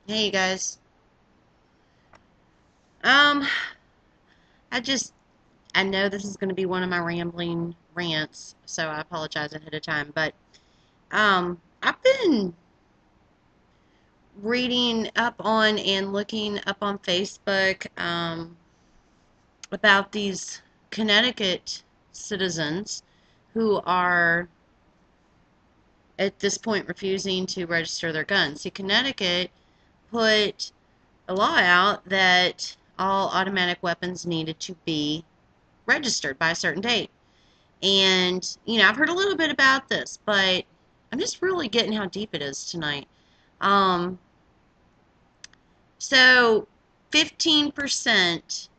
Hey you guys. Um, I just I know this is going to be one of my rambling rants, so I apologize ahead of time, but I've been reading up on and looking up on Facebook about these Connecticut citizens who are at this point refusing to register their guns. See, Connecticut put a law out that all automatic weapons needed to be registered by a certain date. And, I've heard a little bit about this, but I'm just really getting how deep it is tonight. Um, so 15%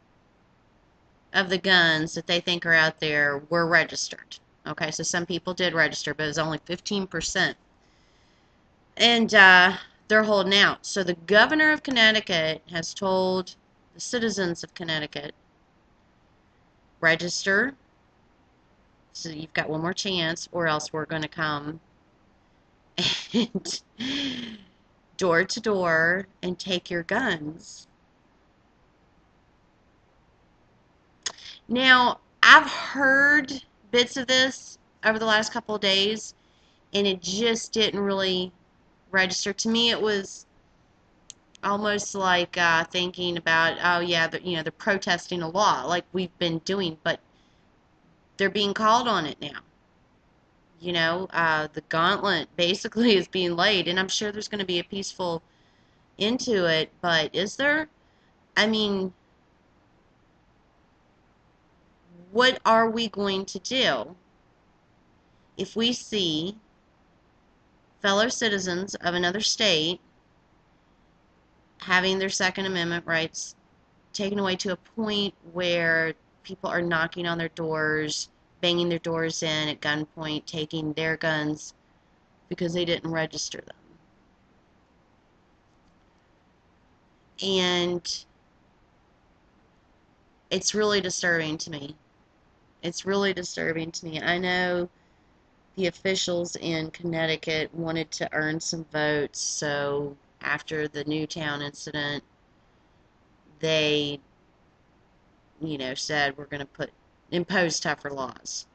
of the guns that they think are out there were registered. Okay, so some people did register, but it was only 15%. And they're holding out. So the governor of Connecticut has told the citizens of Connecticut, register, so you've got one more chance, or else we're going to come and door to door and take your guns. Now, I've heard bits of this over the last couple of days, and it just didn't really register. To me, it was almost like thinking about, oh yeah, they're protesting a law like we've been doing, but they're being called on it now. The gauntlet basically is being laid, and I'm sure there's going to be a peaceful end to it, but is there? I mean, what are we going to do if we see fellow citizens of another state having their Second Amendment rights taken away to a point where people are knocking on their doors, banging their doors in at gunpoint, taking their guns because they didn't register them? And it's really disturbing to me. It's really disturbing to me. I know the officials in Connecticut wanted to earn some votes, so after the Newtown incident, they, said we're going to impose tougher laws.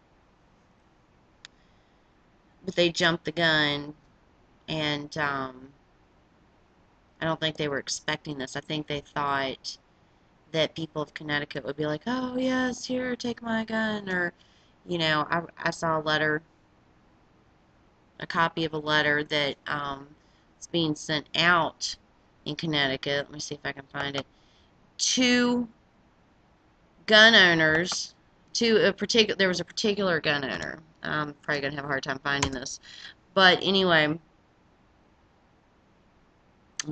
But they jumped the gun, and I don't think they were expecting this. I think they thought that people of Connecticut would be like, oh, yes, here, take my gun. Or, I saw a copy of a letter that is being sent out in Connecticut. Let me see if I can find it. To gun owners, there was a particular gun owner. I'm probably going to have a hard time finding this. But anyway, I'm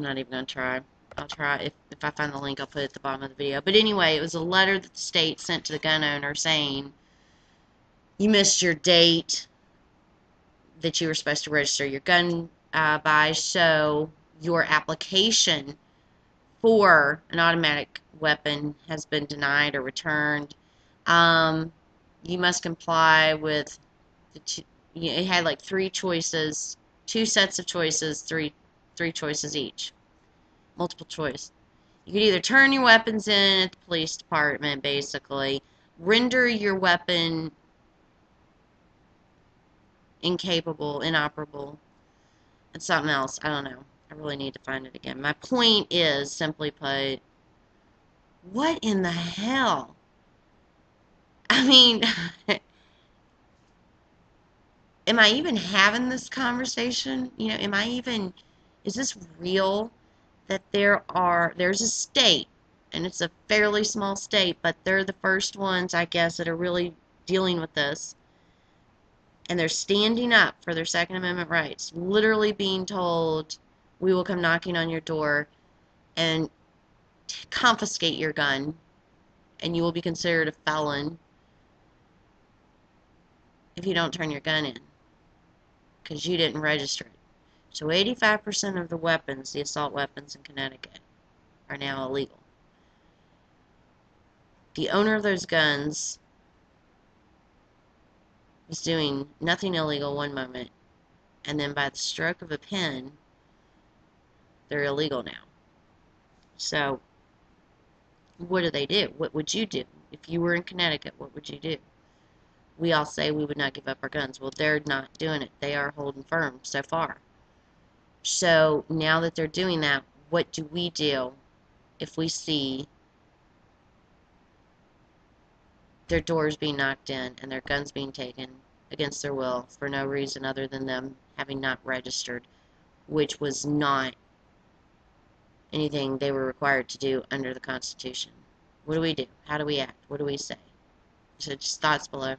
not even going to try. I'll try. If I find the link, I'll put it at the bottom of the video. But anyway, it was a letter that the state sent to the gun owner saying, you missed your date that you were supposed to register your gun by, so your application for an automatic weapon has been denied or returned. Um, you must comply with it had like three choices, two sets of choices, three choices each, multiple choice. You could either turn your weapons in at the police department, basically, render your weapon incapable, inoperable, and something else. I don't know. I really need to find it again. My point is, simply put, what in the hell? I mean, am I even having this conversation? Is this real that there's a state, and it's a fairly small state, but they're the first ones, I guess, that are really dealing with this, and they're standing up for their Second Amendment rights, literally being told, we will come knocking on your door and confiscate your gun, and you will be considered a felon if you don't turn your gun in, because you didn't register it. So 85% of the weapons, the assault weapons in Connecticut, are now illegal. The owner of those guns was doing nothing illegal one moment, and then by the stroke of a pen, they're illegal now. So, what do? What would you do? If you were in Connecticut, what would you do? We all say we would not give up our guns. Well, they're not doing it. They are holding firm so far. So, now that they're doing that, what do we do if we see their doors being knocked in and their guns being taken against their will for no reason other than them having not registered, which was not anything they were required to do under the Constitution? What do we do? How do we act? What do we say? So just thoughts below.